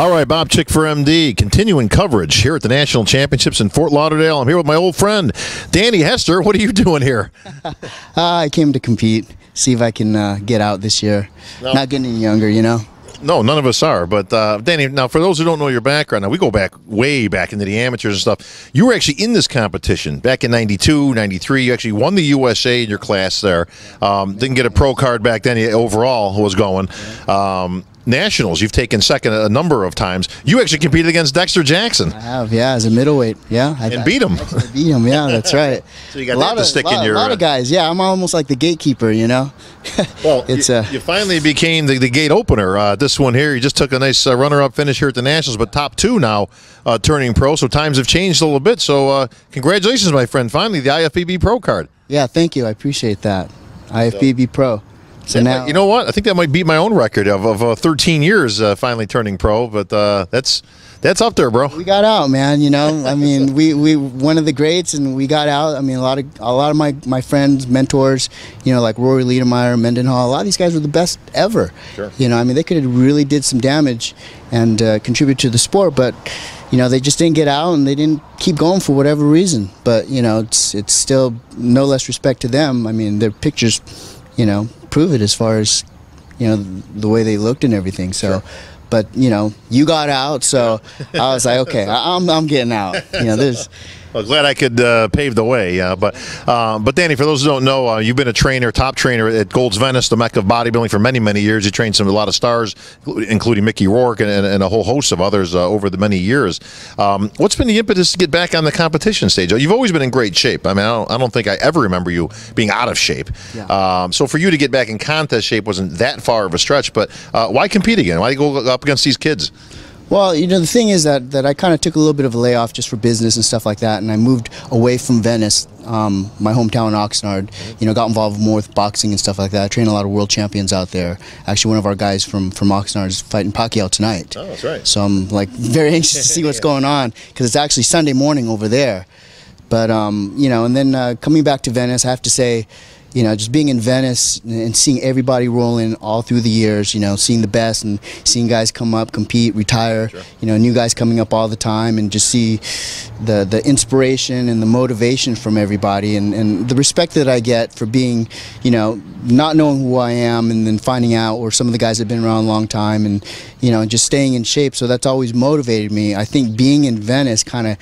All right, Bob Chick for MD, continuing coverage here at the National Championships in Fort Lauderdale. I'm here with my old friend, Danny Hester. What are you doing here? I came to compete, see if I can get out this year. No. Not getting any younger, you know? No, none of us are. But, Danny, now, for those who don't know your background, now we go back way back into the amateurs and stuff. You were actually in this competition back in 92, 93. You actually won the USA in your class there. Didn't get a pro card back then overall was going. Nationals, you've taken second a number of times. You actually competed against Dexter Jackson. I have, yeah, as a middleweight, yeah. And beat him. I beat him, yeah, that's right. So you got that to stick in your... A lot of guys, yeah. I'm almost like the gatekeeper, you know. Well, you finally became the gate opener. This one here, you just took a nice runner-up finish here at the Nationals, but top two now turning pro, so times have changed a little bit. So congratulations, my friend. Finally, the IFBB Pro card. Yeah, thank you. I appreciate that. IFBB Pro. So now, you know what? I think that might beat my own record of 13 years finally turning pro, but that's up there, bro. We got out, man. You know, I mean, we one of the greats, and we got out. I mean, a lot of my friends, mentors, you know, like Rory Liedermeyer, Mendenhall. A lot of these guys were the best ever. Sure. You know, I mean, they could have really did some damage and contribute to the sport, but you know, they just didn't get out and they didn't keep going for whatever reason. But you know, it's still no less respect to them. I mean, their pictures, you know, prove it as far as, you know, the way they looked and everything. So, sure. But you know, you got out, so I was like, okay, I'm getting out. You know, there's. Well, glad I could pave the way. But Danny, for those who don't know, you've been a trainer, top trainer at Gold's Venice, the mecca of bodybuilding, for many, many years. You trained a lot of stars, including Mickey Rourke and a whole host of others over the many years. What's been the impetus to get back on the competition stage? You've always been in great shape. I mean, I don't think I ever remember you being out of shape. Yeah. So for you to get back in contest shape wasn't that far of a stretch. But why compete again? Why go up against these kids? Well, you know, the thing is that I kind of took a little bit of a layoff just for business and stuff like that, and I moved away from Venice, my hometown in Oxnard. You know, got involved more with boxing and stuff like that. I trained a lot of world champions out there. Actually, one of our guys from Oxnard is fighting Pacquiao tonight. Oh, that's right. So I'm like very anxious to see what's going on, because it's actually Sunday morning over there. But you know, and then coming back to Venice, I have to say, you know, just being in Venice and seeing everybody rolling all through the years, you know, seeing the best and seeing guys come up, compete, retire, sure. You know, new guys coming up all the time, and just see the inspiration and the motivation from everybody, and the respect that I get for being, you know, not knowing who I am and then finding out, or some of the guys have been around a long time, and, you know, just staying in shape. So that's always motivated me. I think being in Venice kind of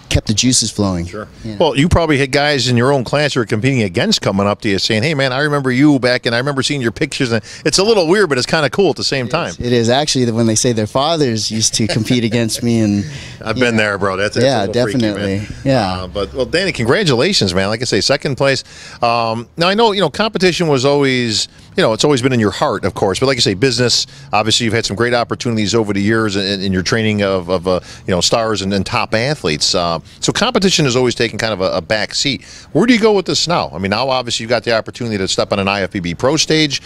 kept the juices flowing. Sure. Yeah. Well, you probably had guys in your own class you were competing against coming up to you saying, hey, man, I remember you back, and I remember seeing your pictures. And it's a little weird, but it's kind of cool at the same time. It is. Actually, when they say their fathers used to compete against me. And I've been there, bro. That's yeah, definitely. Freaky, yeah. But, well, Danny, congratulations, man. Like I say, second place. Now, I know, you know, competition was always, you know, it's always been in your heart, of course. But like you say, business, obviously you've had some great opportunities over the years in your training of you know, stars and top athletes. So competition has always taken kind of a back seat. Where do you go with this now? I mean, now obviously you've got the opportunity to step on an IFBB Pro stage.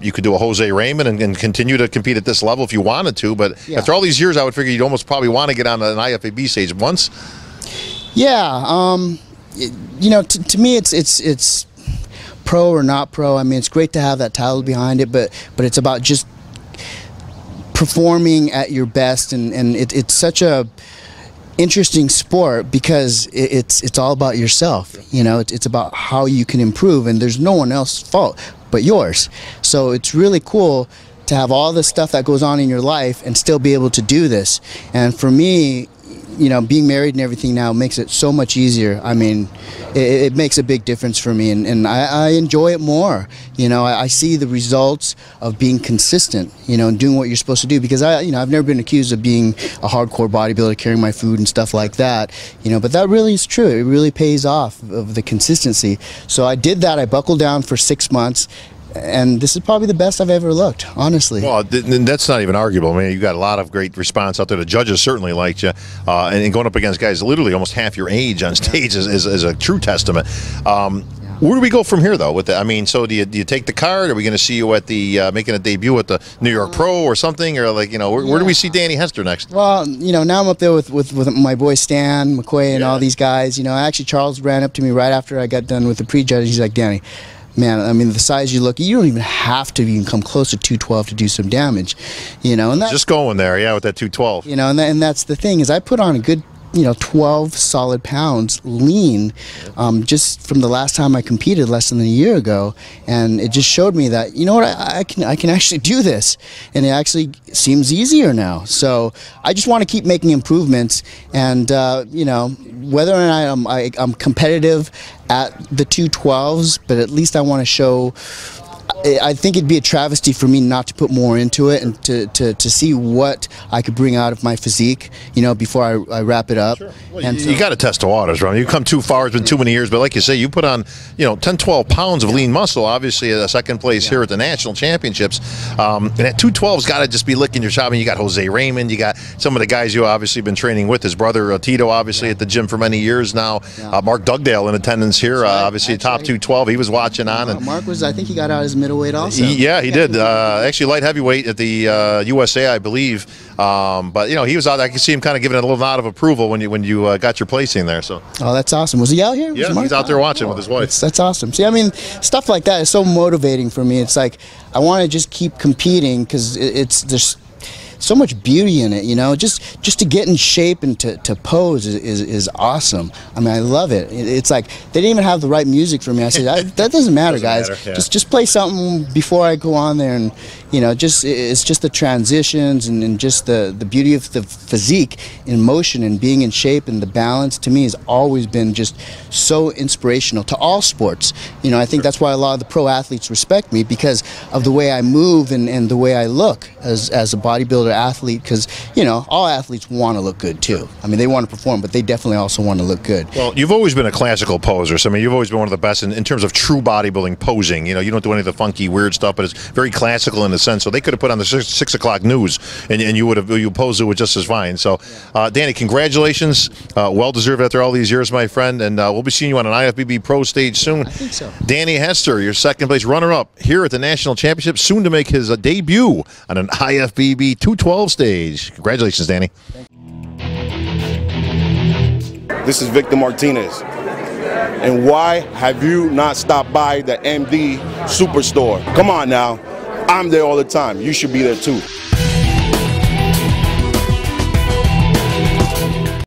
You could do a Jose Raymond and continue to compete at this level if you wanted to. But yeah, after all these years, I would figure you'd almost probably want to get on an IFBB stage once. Yeah. You know, to me, it's pro or not pro. I mean, it's great to have that title behind it, but it's about just performing at your best, and it's such a interesting sport because it's all about yourself. You know, it's about how you can improve, and there's no one else's fault but yours. So it's really cool to have all the stuff that goes on in your life and still be able to do this. And for me, you know, being married and everything now makes it so much easier. I mean, it makes a big difference for me, and I enjoy it more. You know, I see the results of being consistent, you know, and doing what you're supposed to do, because you know, I've never been accused of being a hardcore bodybuilder, carrying my food and stuff like that, you know, but that really is true. It really pays off of the consistency. So I did that. I buckled down for 6 months, and this is probably the best I've ever looked, honestly. Well, that's not even arguable. I mean, you got a lot of great response out there. The judges certainly liked you, and going up against guys literally almost half your age on stage is a true testament. Where do we go from here, though? With I mean, so do you take the card? Are we going to see you at the making a debut at the New York Pro or something, or like, you know, where do we see Danny Hester next? Well, you know, now I'm up there with my boy Stan McQuay and all these guys. You know, actually Charles ran up to me right after I got done with the pre-judge. He's like, Danny, man, I mean, the size you look, you don't even have to even come close to 212 to do some damage, you know. And that, just going there, yeah, with that 212. You know, and that's the thing, is I put on a good, you know, 12 solid pounds lean, just from the last time I competed less than a year ago, and it just showed me that, you know what, I can actually do this, and it actually seems easier now. So I just want to keep making improvements, and you know, whether or not I'm competitive at the 212s, but at least I want to show. I think it'd be a travesty for me not to put more into it, and to see what I could bring out of my physique, you know, before I wrap it up. Sure. Well, and you got to test the waters, Ron. You come too far. It's been too many years. But like you say, you put on, you know, 10, 12 pounds of lean muscle, obviously at a second place here at the National Championships. And that 212's got to just be licking your chops. I mean, you got Jose Raymond. You got some of the guys you obviously been training with. His brother, Tito, obviously at the gym for many years now. Mark Dugdale in attendance here, obviously top 212. He was watching on. And Mark was, I think he got out his middleweight also. Yeah, he did. Actually, light heavyweight at the USA, I believe. But you know, he was out. I could see him kind of giving a little nod of approval when you got your placing there. So. Oh, that's awesome. Was he out here? Yeah, he's out there watching with his wife. That's awesome. See, I mean, stuff like that is so motivating for me. It's like I want to just keep competing because there's so much beauty in it, you know. Just to get in shape and to pose is awesome. I mean, I love it. It's like they didn't even have the right music for me. I said that doesn't matter, guys. Yeah. Just play something before I go on there, and you know, it's just the transitions and just the beauty of the physique in motion and being in shape, and the balance to me has always been just so inspirational to all sports. You know, I think that's why a lot of the pro athletes respect me, because of the way I move and the way I look as a bodybuilder athlete, because you know, all athletes want to look good too. I mean, they want to perform, but they definitely also want to look good. Well, you've always been a classical poser, so I mean, you've always been one of the best in terms of true bodybuilding posing. You know, you don't do any of the funky weird stuff, but it's very classical in a sense. So they could have put on the 6 o'clock news, and you posed it with just as fine. So Danny, congratulations, well deserved after all these years, my friend, and we'll be seeing you on an IFBB Pro stage soon. I think so. Danny Hester, your second place runner-up here at the National Championship, soon to make his debut on an IFBB 212 stage. Congratulations, Danny. This is Victor Martinez. And why have you not stopped by the MD Superstore? Come on now. I'm there all the time. You should be there too.